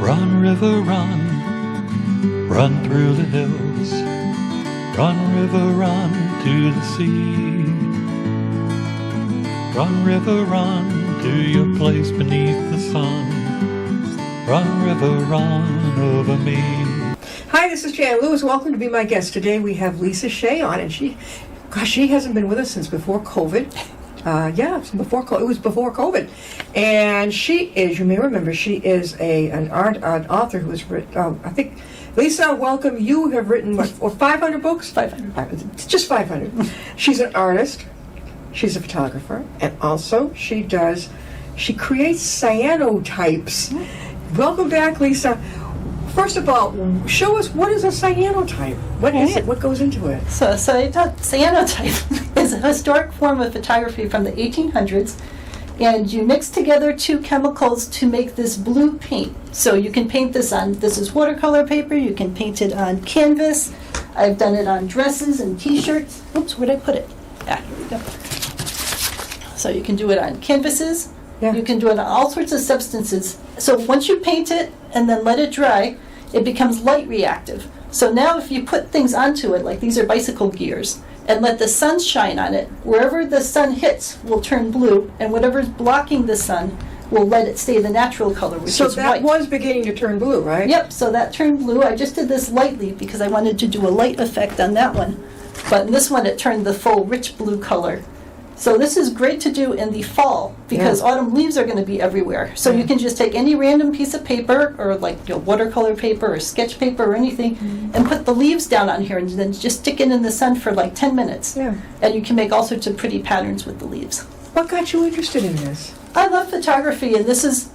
Run, river, run, run through the hills. Run, river, run to the sea. Run, river, run to your place beneath the sun. Run, river, run over me. Hi, this is Jan Lewis. Welcome to be my guest. Today we have Lisa Shea on, and she hasn't been with us since before COVID. It was before COVID. And she is, you may remember, she is an author who has written, I think, Lisa, welcome. You have written, what, 500 books? 500. It's just 500. She's an artist. She's a photographer. And also, she creates cyanotypes. Welcome back, Lisa. First of all, show us, what is a cyanotype? What is it? What goes into it? So cyanotype is a historic form of photography from the 1800s, and you mix together two chemicals to make this blue paint. So you can paint this is watercolor paper, you can paint it on canvas. I've done it on dresses and t-shirts. Oops, where'd I put it? Here we go. So you can do it on canvases. Yeah. You can do it on all sorts of substances. So once you paint it and then let it dry, it becomes light reactive. So now if you put things onto it, like these are bicycle gears, and let the sun shine on it, wherever the sun hits will turn blue, and whatever's blocking the sun will let it stay the natural color, which is white. So that was beginning to turn blue, right? Yep, so that turned blue. I just did this lightly because I wanted to do a light effect on that one. But in this one it turned the full rich blue color. So this is great to do in the fall because autumn leaves are going to be everywhere. So you can just take any random piece of paper or like watercolor paper or sketch paper or anything and put the leaves down on here and then just stick it in the sun for like 10 minutes. Yeah. And you can make all sorts of pretty patterns with the leaves. What got you interested in this? I love photography, and this is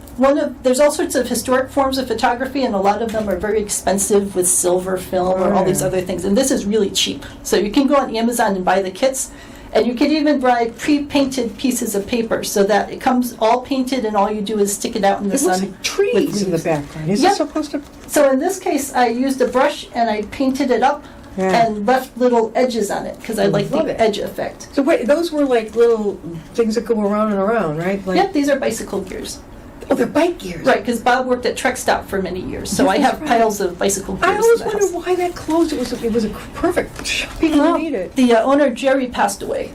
there's all sorts of historic forms of photography, and a lot of them are very expensive with silver film or all these other things. And this is really cheap. So you can go on Amazon and buy the kits. And you can even buy pre-painted pieces of paper so that it comes all painted and all you do is stick it out in the sun. It looks like trees in the background. Is it supposed to? So in this case, I used a brush and I painted it up and left little edges on it because I like the edge effect. So wait, those were like little things that go around and around, right? Like, yep, these are bicycle gears. Oh, they're bike gears. Right, because Bob worked at Trek Stop for many years, so I have piles of bicycle gears. I always wondered why that closed. It was a perfect shop. People need it. The owner, Jerry, passed away.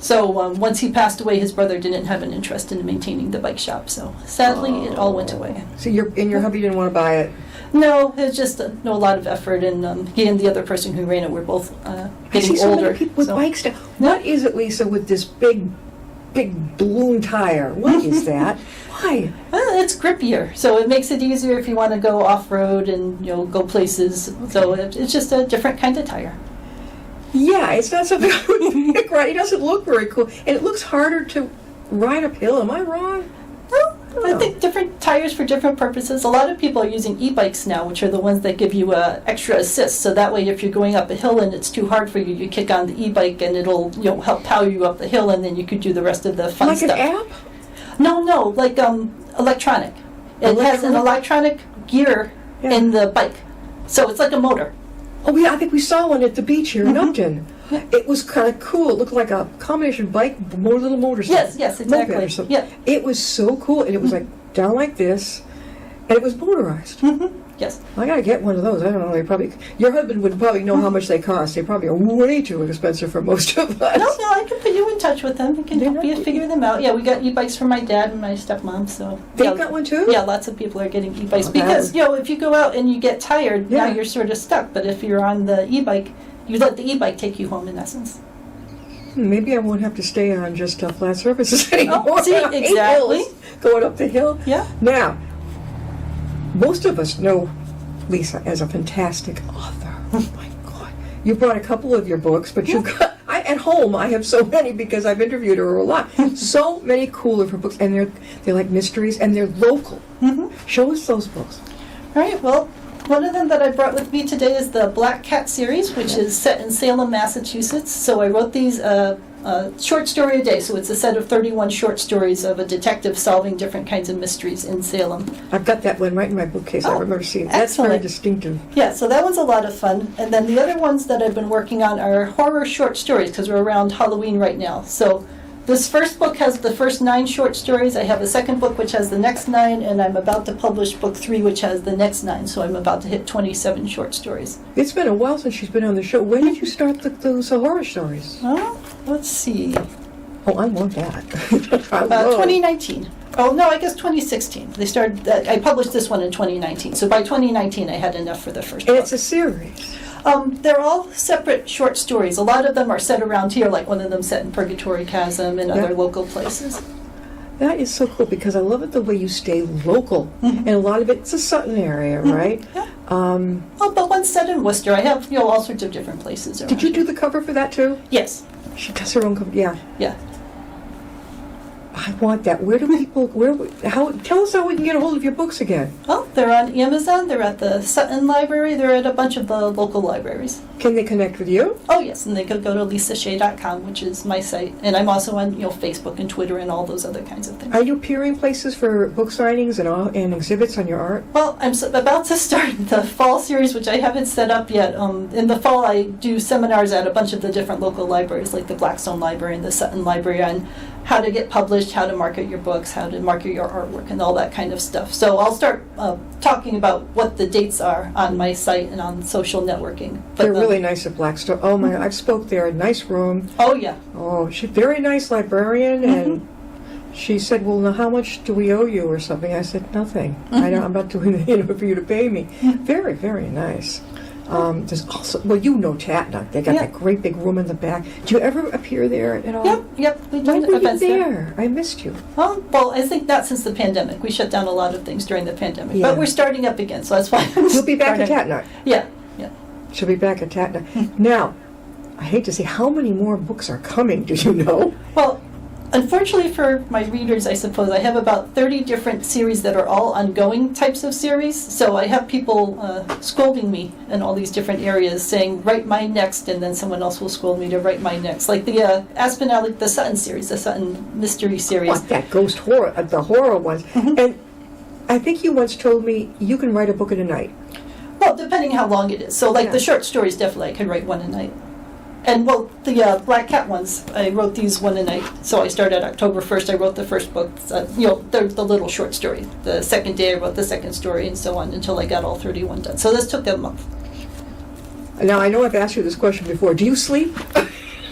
So once he passed away, his brother didn't have an interest in maintaining the bike shop. So sadly, it all went away. So your hubby didn't want to buy it? No, it's just a lot of effort, and he and the other person who ran it were both getting I see so older. many people with bikes now. What is it, Lisa, with this big balloon tire? What is that? Why? Well, it's grippier, so it makes it easier if you want to go off-road and go places. Okay. So it's just a different kind of tire. Yeah, it's not something I would pick, right? It doesn't look very cool. And it looks harder to ride uphill. Am I wrong? No, I think different tires for different purposes. A lot of people are using e-bikes now, which are the ones that give you extra assist. So that way, if you're going up a hill and it's too hard for you, you kick on the e-bike and it'll help power you up the hill, and then you could do the rest of the fun stuff. Like an app? No, like electronic. It has an electronic gear in the bike. So it's like a motor. Oh, yeah, I think we saw one at the beach here in Upton. Yeah. It was kind of cool. It looked like a combination bike, little motorcycle. Yes, exactly. Yeah. It was so cool, and it was like down like this, and it was motorized. Yes. I gotta get one of those. I don't know. Your husband would probably know how much they cost. They probably are way too expensive for most of us. No, I can put you in touch with them. We can help you figure them out. Yeah, we got e-bikes from my dad and my stepmom. So they got one too. Yeah, lots of people are getting e-bikes because if you go out and you get tired, now you're sort of stuck. But if you're on the e-bike, you let the e-bike take you home in essence. Maybe I won't have to stay on just flat surfaces anymore. Oh, see, exactly. Hills, going up the hill. Yeah. Now, most of us know Lisa as a fantastic author. Oh my God! You brought a couple of your books, but you've got. At home, I have so many because I've interviewed her a lot. So many cool of her books, and they're like mysteries, and they're local. Show us those books. All right. Well, one of them that I brought with me today is the Black Cat series, which is set in Salem, Massachusetts. So I wrote these short story a day. So it's a set of 31 short stories of a detective solving different kinds of mysteries in Salem. I've got that one right in my bookcase. I remember seeing it. That's very distinctive. Yeah, so that one's a lot of fun. And then the other ones that I've been working on are horror short stories because we're around Halloween right now. So This first book has the first 9 short stories. I have a second book which has the next 9, and I'm about to publish book 3 which has the next 9, so I'm about to hit 27 short stories. It's been a while since she's been on the show. When did you start those horror stories? Let's see. Oh, I want that. I love- 2019. Oh, no, I guess 2016. They started. I published this one in 2019, so by 2019 I had enough for the first And book. it's a series. They're all separate short stories. A lot of them are set around here, like one of them set in Purgatory Chasm and other local places. That is so cool because I love it the way you stay local. And a lot of it's a Sutton area, right? Yeah. But one's set in Worcester. I have all sorts of different places around. Did you do the cover for that too? Yes. She does her own cover. Yeah. Yeah. I want that. Where do people? Tell us how we can get a hold of your books again. Well, they're on Amazon. They're at the Sutton Library. They're at a bunch of the local libraries. Can they connect with you? Oh, yes, and they could go to lisashea.com, which is my site. And I'm also on Facebook and Twitter and all those other kinds of things. Are you appearing places for book signings and exhibits on your art? Well, I'm about to start the fall series, which I haven't set up yet. In the fall, I do seminars at a bunch of the different local libraries, like the Blackstone Library and the Sutton Library, on how to get published, how to market your books, how to market your artwork, and all that kind of stuff. So I'll start talking about what the dates are on my site and on social networking. But They're really nice at Blackstone. Oh my! I've spoke there. A nice room. Oh yeah. Oh, she's a very nice librarian, and she said, "Well, now how much do we owe you, or something?" I said, "Nothing. I'm not doing it for you to pay me." Very, very nice. There's also, you know Tatna. They got that great big room in the back. Do you ever appear there at all? Yep. We When do were you events there? I missed you. Well, I think not since the pandemic. We shut down a lot of things during the pandemic, Yeah. but we're starting up again, so that's why. You'll be back at Tatna. Yeah. She'll be back at Tatna. Now, I hate to say, how many more books are coming? Do you know? Well, unfortunately for my readers, I suppose, I have about 30 different series that are all ongoing types of series. So I have people scolding me in all these different areas saying, write my next, and then someone else will scold me to write my next. Like the the Sutton series, the Sutton mystery series. What, that ghost horror, the horror ones. And I think you once told me you can write a book in a night. Well, depending how long it is. So like the short stories, definitely I could write one a night. And the Black Cat ones, I wrote these one a night. So I started October 1st, I wrote the first book. They're the little short story. The second day I wrote the second story, and so on until I got all 31 done. So this took a month. Now, I know I've asked you this question before. Do you sleep?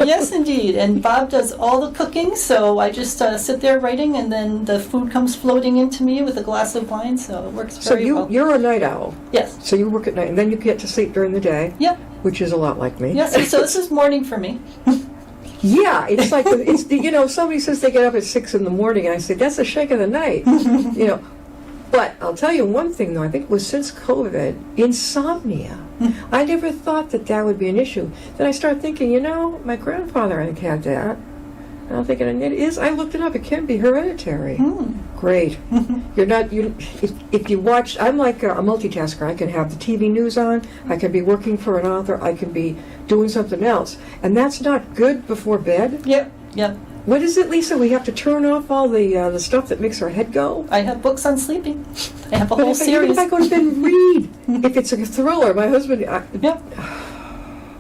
Yes, indeed. And Bob does all the cooking, so I just sit there writing, and then the food comes floating into me with a glass of wine, so it works very well. So you're a night owl. Yes. So you work at night, and then you get to sleep during the day. Yep. Which is a lot like me. Yes, so this is morning for me. Yeah, it's like somebody says they get up at 6 in the morning, and I say that's a shake of the night. But I'll tell you one thing though. I think it was since COVID, insomnia. I never thought that would be an issue. Then I started thinking, my grandfather I think had that. And I'm thinking, and it is. I looked it up. It can be hereditary. Great. You're not. If you watch, I'm like a multitasker. I can have the TV news on. I can be working for an author. I can be doing something else, and that's not good before bed. Yep. What is it, Lisa? We have to turn off all the stuff that makes our head go? I have books on sleeping. I have a But whole even series. if I go to bed and read, if it's a thriller, my husband... Yep.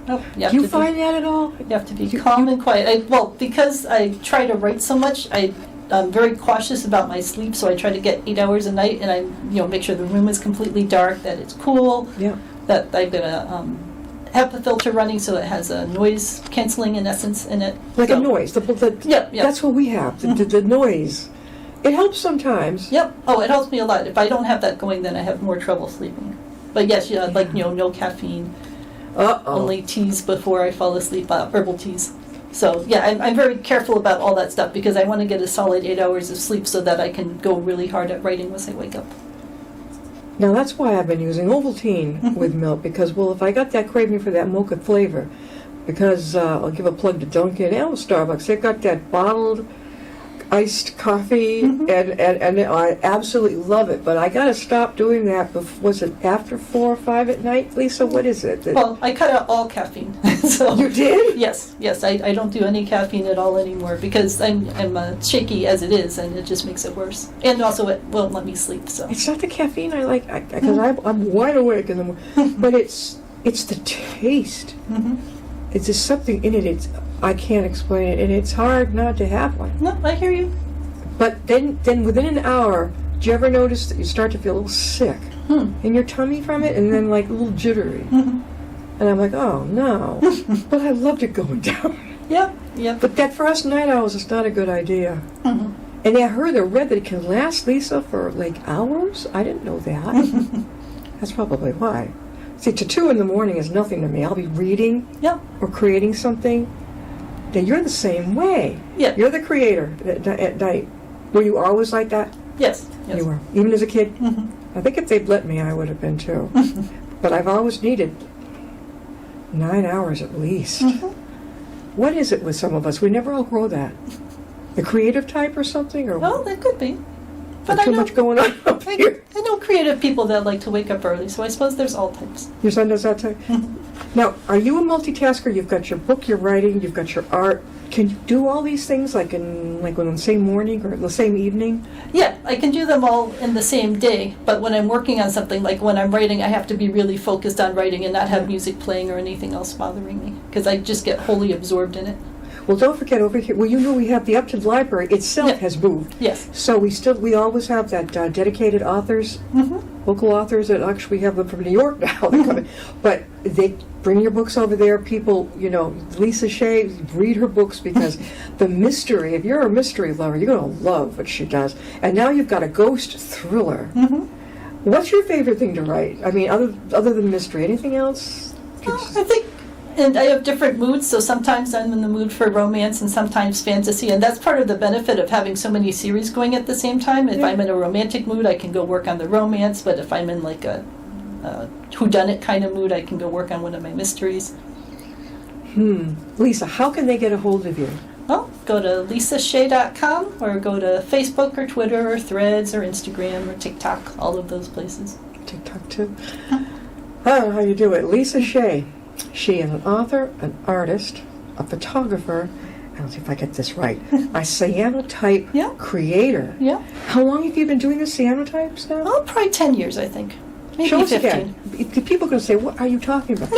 Do you find that at all? You have to be calm and quiet. Because I try to write so much, I'm very cautious about my sleep, so I try to get 8 hours a night, and I make sure the room is completely dark, that it's cool, that I've got a HEPA filter running so it has a noise canceling in essence in it. Like a noise. Yep. That's what we have, the noise. It helps sometimes. Yep. Oh, it helps me a lot. If I don't have that going, then I have more trouble sleeping. But yes, no caffeine. Only teas before I fall asleep, herbal teas. So yeah, I'm very careful about all that stuff because I want to get a solid 8 hours of sleep so that I can go really hard at writing once I wake up. Now that's why I've been using Ovaltine with milk because, if I got that craving for that mocha flavor, because I'll give a plug to Dunkin' and Starbucks, they've got that bottled iced coffee, and I absolutely love it. But I got to stop doing that. Was it after 4 or 5 at night, Lisa? What is it? Well, I cut out all caffeine. So you did? Yes. I don't do any caffeine at all anymore because I'm shaky as it is, and it just makes it worse. And also, it won't let me sleep. So it's not the caffeine I like because I'm wide awake in the morning, but it's the taste. it's just something in it. I can't explain it, and it's hard not to have one. No, I hear you. But then within an hour, do you ever notice that you start to feel a little sick in your tummy from it, and then like a little jittery? And I'm like, oh no, but I loved it going down. Yep, yep. But that for us night owls, it's not a good idea. And I heard or read that it can last, Lisa, for like hours. I didn't know that. That's probably why. See, to 2 in the morning is nothing to me. I'll be reading or creating something. Then you're the same way. Yeah. You're the creator at night. Were you always like that? Yes. You were. Even as a kid? I think if they'd let me, I would have been too. But I've always needed 9 hours at least. What is it with some of us? We never outgrow that. The creative type or something? Or Well, that could be. But too much going on up here. I know creative people that like to wake up early, so I suppose there's all types. Your son does that too? Now, are you a multitasker? You've got your book, you're writing, you've got your art. Can you do all these things on the same morning or the same evening? Yeah, I can do them all in the same day, but when I'm working on something, like when I'm writing, I have to be really focused on writing and not have music playing or anything else bothering me, because I just get wholly absorbed in it. Well, don't forget over here. Well, you know we have the Upton Library itself has moved. Yes. So we always have that dedicated authors, local authors that actually we have them from New York now. They come in. But they bring your books over there. People, Lisa Shea, read her books because the mystery. If you're a mystery lover, you're going to love what she does. And now you've got a ghost thriller. What's your favorite thing to write? I mean, other than mystery, anything else? I think. And I have different moods, so sometimes I'm in the mood for romance and sometimes fantasy, and that's part of the benefit of having so many series going at the same time. If I'm in a romantic mood, I can go work on the romance, but if I'm in like a whodunit kind of mood, I can go work on one of my mysteries. Lisa, how can they get a hold of you? Well, go to lisashea.com or go to Facebook or Twitter or Threads or Instagram or TikTok, all of those places. TikTok too? How you do it? Lisa Shea. She is an author, an artist, a photographer, I don't see if I get this right, a Cyanotype creator. Yeah. How long have you been doing the Cyanotypes now? Oh, probably 10 years, I think. Maybe Show us 15. again. People are going to say, what are you talking about?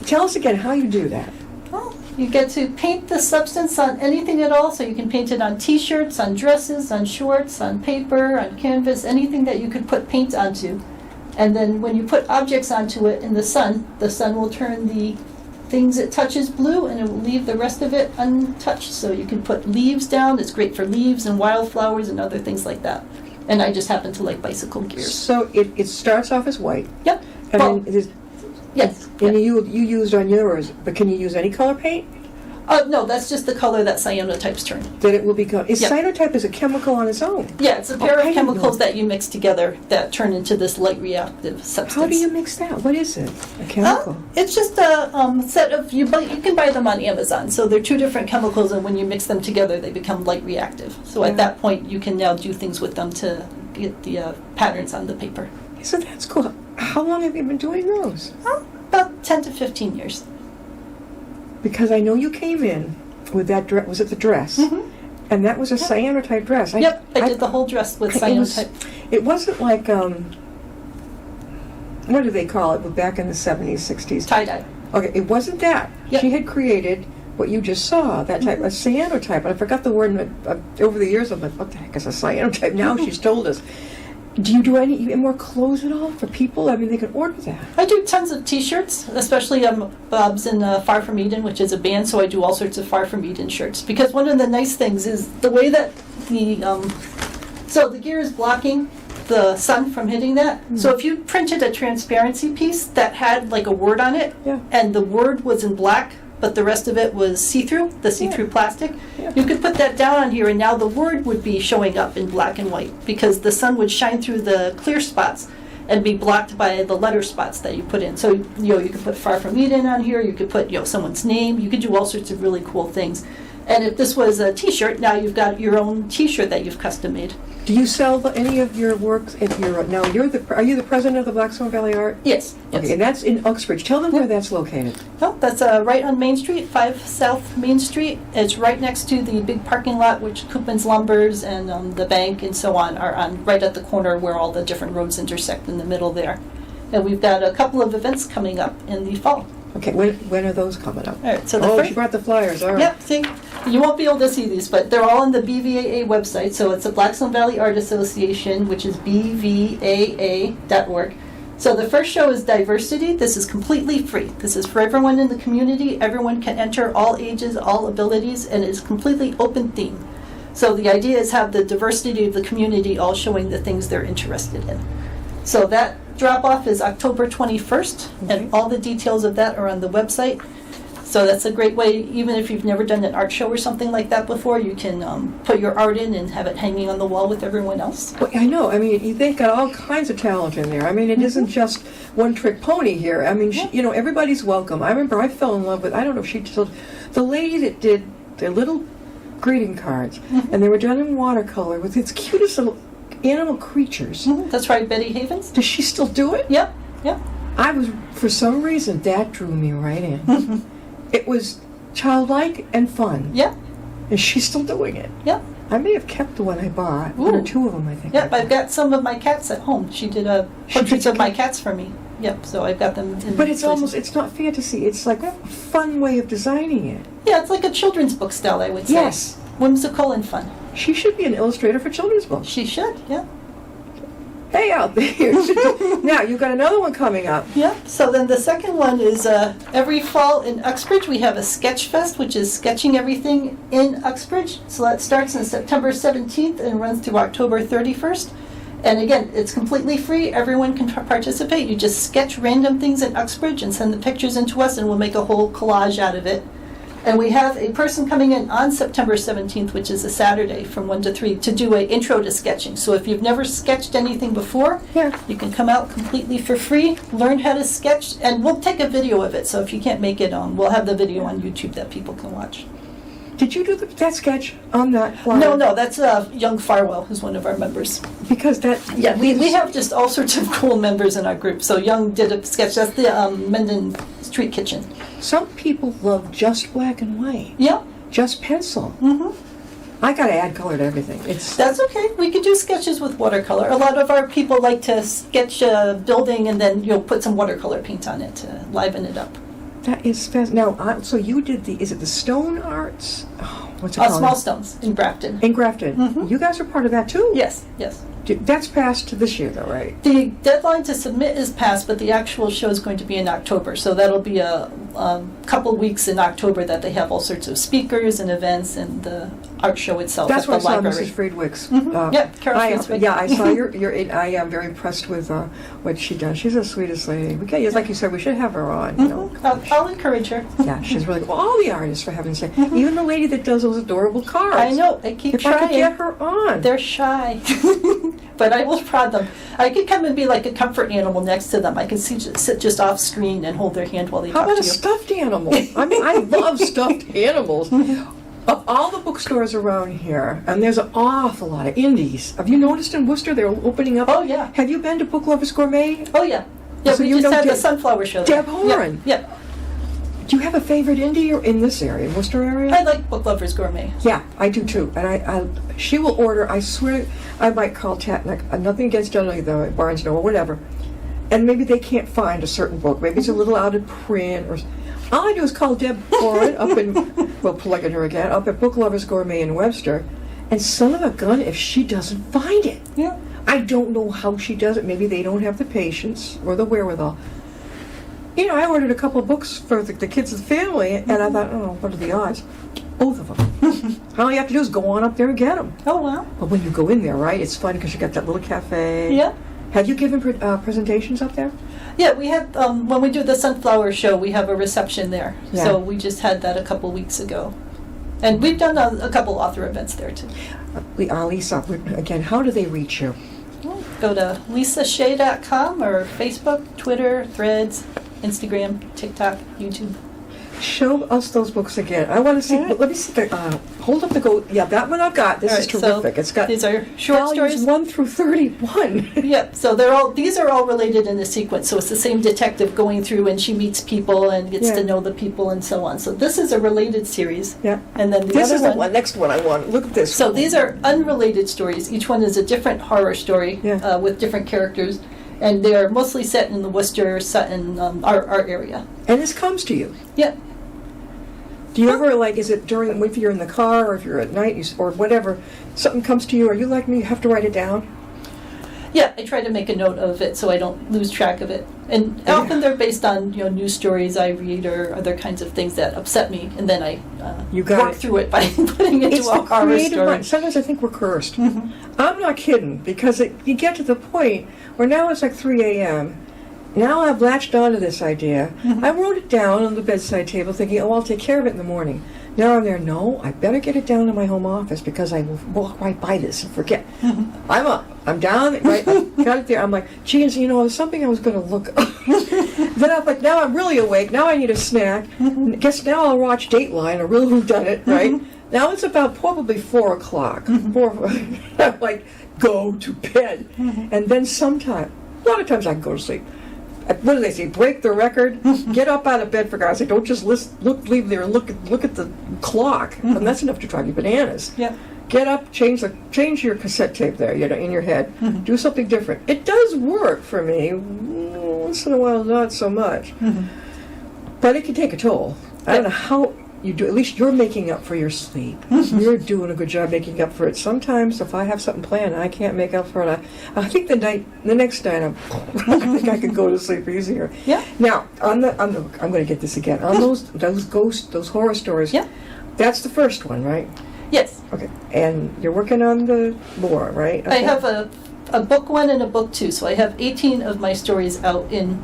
Tell us again how you do that. Well, you get to paint the substance on anything at all, so you can paint it on t-shirts, on dresses, on shorts, on paper, on canvas, anything that you could put paint onto. And then when you put objects onto it in the sun will turn the things it touches blue and it will leave the rest of it untouched. So you can put leaves down. It's great for leaves and wildflowers and other things like that. And I just happen to like bicycle gears. So it starts off as white. Yep. And then it is, yes. And you used on yours, but can you use any color paint? No, that's just the color that cyanotypes turn. That it will become. Cyanotype is a chemical on its own. Yeah, it's a pair of chemicals that you mix together that turn into this light reactive substance. How do you mix that? What is it? A chemical? It's just a set of, you can buy them on Amazon. So they're 2 different chemicals, and when you mix them together, they become light reactive. So at that point, you can now do things with them to get the patterns on the paper. So that's cool. How long have you been doing those? About 10 to 15 years. Because I know you came in with that dress. Was it the dress? And that was a cyanotype dress. I did the whole dress with cyanotype. It wasn't like, what do they call it back in the 70s, 60s? Tie-dye. Okay, it wasn't that. She had created what you just saw, that type, a cyanotype. And I forgot the word, over the years I'm like, what the heck is a cyanotype? Now she's told us. Do you do any more clothes at all for people? I mean, they can order that. I do tons of t-shirts, especially Bob's in Far From Eden, which is a band, so I do all sorts of Far From Eden shirts. Because one of the nice things is the way that the gear is blocking the sun from hitting that. So if you printed a transparency piece that had like a word on it, and the word was in black, but the rest of it was see-through, the see-through plastic. You could put that down on here, and now the word would be showing up in black and white because the sun would shine through the clear spots and be blocked by the letter spots that you put in. So, you could put Far From Eden on here, you could put, someone's name, you could do all sorts of really cool things. And if this was a t-shirt, now you've got your own t-shirt that you've custom made. Do you sell any of your works? Now, are you the president of the Blackstone Valley Art? Yes. Okay, and that's in Uxbridge. Tell them where that's located. Oh, that's right on Main Street, 5 South Main Street. It's right next to the big parking lot, which Coopman's Lumbers and the bank and so on are on, right at the corner where all the different roads intersect in the middle there. And we've got a couple of events coming up in the fall. Okay, when are those coming up? All right, so the Oh, first, she brought the flyers, all right. yep, see, you won't be able to see these, but they're all on the BVAA website. So it's the Blackstone Valley Art Association, which is bvaa.org. So the first show is Diversity. This is completely free. This is for everyone in the community. Everyone can enter, all ages, all abilities, and it's completely open theme. So the idea is have the diversity of the community all showing the things they're interested in. So that drop-off is October 21st, and all the details of that are on the website. So that's a great way, even if you've never done an art show or something like that before, you can put your art in and have it hanging on the wall with everyone else. Well, I know. I mean, they've got all kinds of talent in there. I mean, it isn't just one-trick pony here. I mean, everybody's welcome. I remember I fell in love with, I don't know if she told, the lady that did the little greeting cards, and they were done in watercolor with its cutest little animal creatures. That's right, Betty Havens? Does she still do it? Yep, yep. I was, for some reason, that drew me right in. It was childlike and fun. Yep, And she's still doing it. yep. I may have kept the one I bought. One or Ooh. two of them, I think. Yep, I've got some of my cats at home. She did portraits of my cats for me. Yep, so I've got them in But it's places. almost, it's not fantasy. It's like a fun way of designing it. Yeah, it's like a children's book style, I would say. Yes. Whimsical and fun. She should be an illustrator for children's books. She should, yeah. Hey, out there. Now, you've got another one coming up. Yeah, so then the second one is every fall in Uxbridge we have a Sketch Fest, which is sketching everything in Uxbridge. So that starts on September 17th and runs through October 31st. And again, it's completely free. Everyone can participate. You just sketch random things in Uxbridge and send the pictures in to us, and we'll make a whole collage out of it. And we have a person coming in on September 17th, which is a Saturday, from 1 to 3, to do an intro to sketching. So if you've never sketched anything before, Yeah. you can come out completely for free, learn how to sketch, and we'll take a video of it. So if you can't make it, we'll have the video on YouTube that people can watch. Did you do that sketch on that flyer? No, that's Young Farwell, who's one of our members. Because that... Yeah, we have just all sorts of cool members in our group. So Young did a sketch. That's the Menden Street Kitchen. Some people love just black and white. Yeah. Just pencil. Mm-hmm. I got to add color to everything. That's okay. We could do sketches with watercolor. A lot of our people like to sketch a building and then put some watercolor paint on it to liven it up. That is fast. Now, so you did is it the stone arts? Oh, what's it called? Small Stones in Grafton. Engrafted. Mhm. You guys are part of that too? Yes. That's passed this year though, right? The deadline to submit is passed, but the actual show is going to be in October. So that'll be a couple weeks in October that they have all sorts of speakers and events and the art show itself That's at what I the saw library. Mrs. Friedwick's. Yep, Carol Friedwick. Yeah, I saw your I am very impressed with what she done. She's the sweetest lady. Okay, like you said, we should have her on. You know. I'll encourage her. Yeah, she's really well, all the artists, for heaven's sake. Even the lady that does those adorable cards. I know. I keep If trying. I could get her on. They're shy, but I will prod them. I could come and be like a comfort animal next to them. I can sit just off screen and hold their hand while they How talk about to a you. stuffed animal? I mean, I love stuffed animals. Of all the bookstores around here, and there's an awful lot of indies. Have you noticed in Worcester they're opening up? Oh, yeah. Have you been to Book Lovers Gourmet? Oh yeah, yeah. So we you just know had the Deb- sunflower show. there. Deb Horan. Yep. Do you have a favorite indie in this area, Worcester area? I like Book Lovers Gourmet. Yeah, I do too. And she will order. I swear, I might call Tatnick. Nothing against generally though, at Barnes Noble or whatever. And maybe they can't find a certain book. Maybe it's a little out of print, or all I do is call Deb Horan up in. We'll plug in her again up at Book Lovers Gourmet in Webster. And son of a gun, if she doesn't find it, Yeah. I don't know how she does it. Maybe they don't have the patience or the wherewithal. You know, I ordered a couple of books for the kids of the family, and I thought, oh, what are the odds? Both of them. All you have to do is go on up there and get them. Oh wow. But when you go in there, right, it's fun because you got that little cafe. Yeah. Have you given presentations up there? Yeah, we had when we do the sunflower show, we have a reception there. Yeah. So we just had that a couple weeks ago, and we've done a couple author events there too. Lisa, again, how do they reach you? Go to lisashea.com or Facebook, Twitter, Threads, Instagram, TikTok, YouTube. Show us those books again. I want to see. All right. Let me see. Hold up the go. Yeah, that one I've got. This All is right, so terrific. It's got these are short volumes stories. 1 through 31. Yep. So these are all related in a sequence. So it's the same detective going through, and she meets people and gets Yeah. to know the people and so on. So this is a related series. Yeah. And then the This other is the next one I want. Look at this. So these are unrelated stories. Each one is a different horror story Yeah. with different characters. And they're mostly set in the Worcester, Sutton, our area. And this comes to you. Yeah. Do you ever, like, is it during, if you're in the car or if you're at night or whatever, something comes to you, are you like me, you have to write it down? Yeah, I try to make a note of it so I don't lose track of it. And often they're based on news stories I read or other kinds of things that upset me, and then I work through it by putting it into a horror story. Sometimes I think we're cursed. Mm-hmm. I'm not kidding, because you get to the point where now it's like 3 a.m., now I've latched onto this idea. Mm-hmm. I wrote it down on the bedside table thinking, oh, I'll take care of it in the morning. Now I'm there, no, I better get it down to my home office because I will walk right by this and forget. Mm-hmm. I'm up. I'm down, right? I got it there. I'm like, geez, there's something I was going to look up. Then I'm like, now I'm really awake. Now I need a snack. Mm-hmm. Guess now I'll watch Dateline, a real whodunit, right? Mm-hmm. Now it's about probably 4 o'clock. I'm like, go to bed. Mm-hmm. And then a lot of times I can go to sleep. What do they say? Break the record. Get up out of bed, for God's sake. Don't just leave there and look at the clock. Mm-hmm. And that's enough to drive you bananas. Yeah. Get up, change your cassette tape there, in your head. Mm-hmm. Do something different. It does work for me. Once in a while, not so much. Mm-hmm. But it can take a toll. I don't know how you do. At least you're making up for your sleep. Mm-hmm. You're doing a good job making up for it. Sometimes, if I have something planned, I can't make up for it. I think the next night, I think I can go to sleep easier. Yeah. Now, I'm going to get this again. On those horror stories. Yeah. That's the first one, right? Yes. Okay. And you're working on the more, right? Okay. I have a book 1 and a book 2, so I have 18 of my stories out in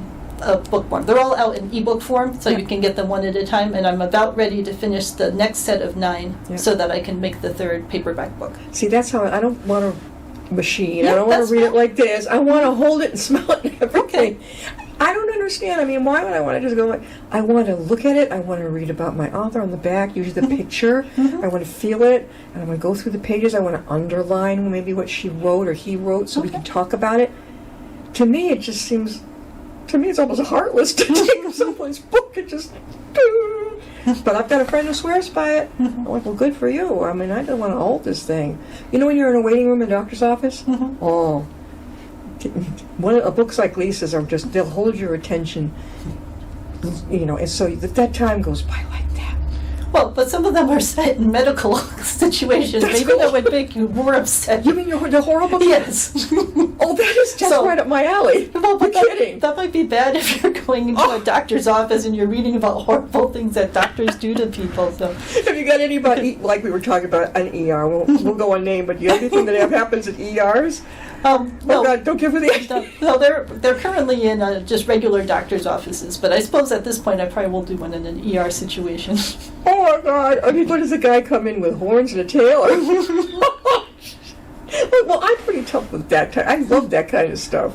book 1. They're all out in ebook form, so you can get them one at a time, and I'm about ready to finish the next set of 9 so that I can make the 3rd paperback book. See, that's how I don't want a machine. Yeah, I don't want that's to read fine. it like this. I want to hold it and smell it and everything. Okay. I don't understand. I mean, why would I want to just go like, I want to look at it, I want to read about my author on the back, usually the picture, I want to feel it, and I want to go through the pages, I want to underline maybe what she wrote or he wrote so we can talk about it. To me, it just seems, it's almost heartless to take someone's book and just, but I've got a friend who swears by it. I'm like, well, good for you. I mean, I don't want to hold this thing. You know when you're in a waiting room in a doctor's office? Oh, books like Lisa's are just, they'll hold your attention, and so that time goes by like that. Well, but some of them are set in medical situations. That's Maybe that would make you more upset. You mean the horrible? Yes. Oh, that is just So- right up my alley. Well, but You're kidding. that might be bad if you're going into a doctor's office and you're reading about horrible things that doctors do to people. So, Have you got anybody, like we were talking about an ER, we'll go unnamed, but do you have anything that happens at ERs? no, Oh, God, don't give her the idea. no, they're currently in just regular doctor's offices. But I suppose at this point I probably will do one in an ER situation. Oh, my God. I mean, what does a guy come in with horns and a tail? Well, I'm pretty tough with that. I love that kind of stuff.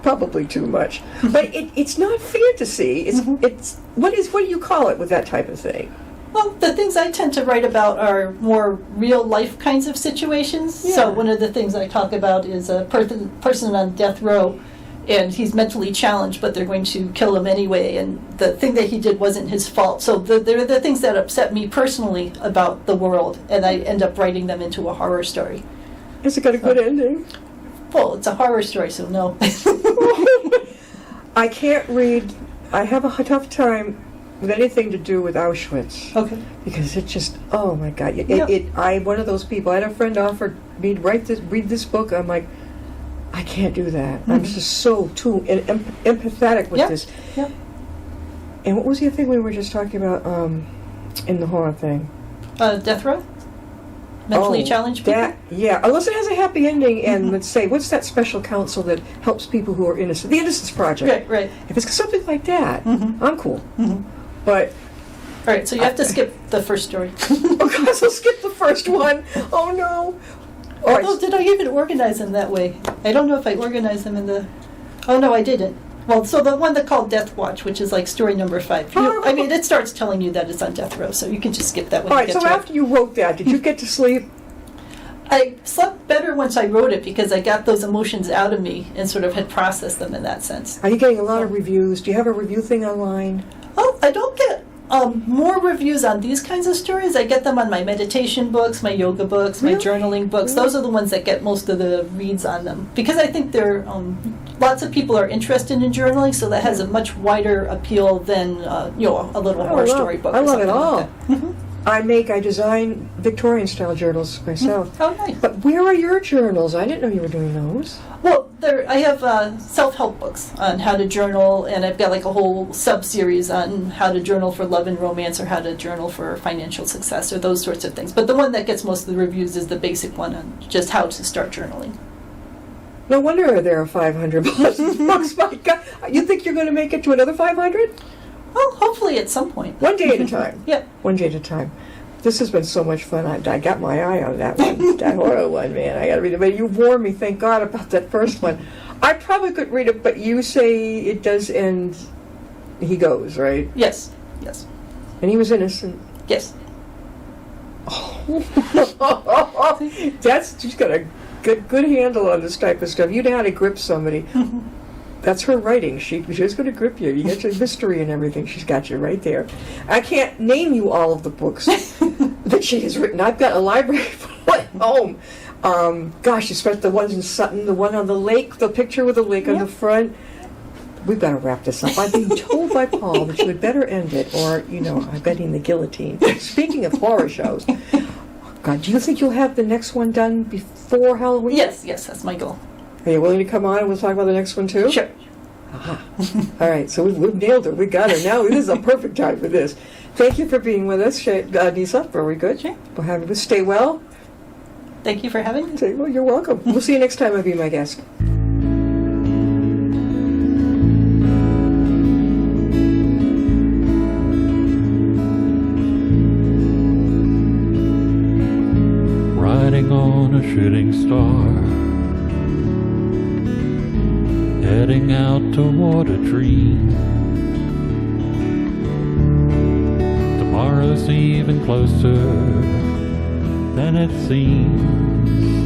Probably too much. But it's not fantasy. It's what do you call it with that type of thing? Well, the things I tend to write about are more real life kinds of situations. Yeah. So one of the things I talk about is a person on death row, and he's mentally challenged, but they're going to kill him anyway, and the thing that he did wasn't his fault. So they're the things that upset me personally about the world, and I end up writing them into a horror story. Has it got a good ending? Well, it's a horror story, so no. I can't read. I have a tough time with anything to do with Auschwitz. Okay. Because it just, oh my God. Yeah. I'm one of those people. I had a friend offer me to read this book. I'm like, I can't do that. I'm just so too empathetic with this. Yeah. And what was the other thing we were just talking about in the horror thing? Death row? Mentally challenged people? Yeah, unless it has a happy ending and let's say, what's that special counsel that helps people who are innocent? The Innocence Project. Right. If it's something like that, I'm cool. But, All right, so you have to skip the first story. oh God, so skip the first one. Oh no. All right. Oh, did I even organize them that way? I don't know if I organized them in the... Oh, no, I didn't. Well, so the one that called Death Watch, which is like story number 5. I mean, it starts telling you that it's on death row, so you can just skip that when All you right, get so to after you wrote that, did you get to sleep? I slept better once I wrote it because I got those emotions out of me and sort of had processed them in that sense. Are you getting a lot of reviews? Do you have a review thing online? Oh, I don't get more reviews on these kinds of stories. I get them on my meditation books, my yoga books, my Really? journaling books. Really? Those are the ones that get most of the reads on them because I think they're lots of people are interested in journaling, so that has a much wider appeal than a little horror story book. I or love it something all. like that. Mhm. I design Victorian style journals myself. Oh, nice. But where are your journals? I didn't know you were doing those. Well, I have self-help books on how to journal, and I've got like a whole sub-series on how to journal for love and romance, or how to journal for financial success, or those sorts of things. But the one that gets most of the reviews is the basic one on just how to start journaling. No wonder there are 500 plus books. My God, you think you're going to make it to another 500? Well, hopefully at some point. One day at a time. Yep. One day at a time. This has been so much fun. I got my eye on that one, that horror one, man. I got to read it. But you warned me, thank God, about that first one. I probably could read it, but you say it does end. He goes, right? Yes. Yes. And he was innocent. Yes. She's got a good handle on this type of stuff. You know how to grip somebody. That's her writing. She's going to grip you. You get your mystery and everything. She's got you right there. I can't name you all of the books that she has written. I've got a library full at home. Gosh, especially the ones in Sutton, the one on the lake, the picture with the lake on the front. We've got to wrap this up. I'm being told by Paul that you had better end it, or, I'm betting the guillotine. Speaking of horror shows, God, do you think you'll have the next one done before Halloween? Yes, that's my goal. Are you willing to come on and we'll talk about the next one too? Sure. All right, so we've nailed her. We got her. Now this is a perfect time for this. Thank you for being with us, Nisa. Very good. Sure. We'll have you stay well. Thank you for having me. Stay well. You're welcome. We'll see you next time. I'll be my guest. Riding on a shooting star, heading out toward a dream. Tomorrow's even closer than it seems.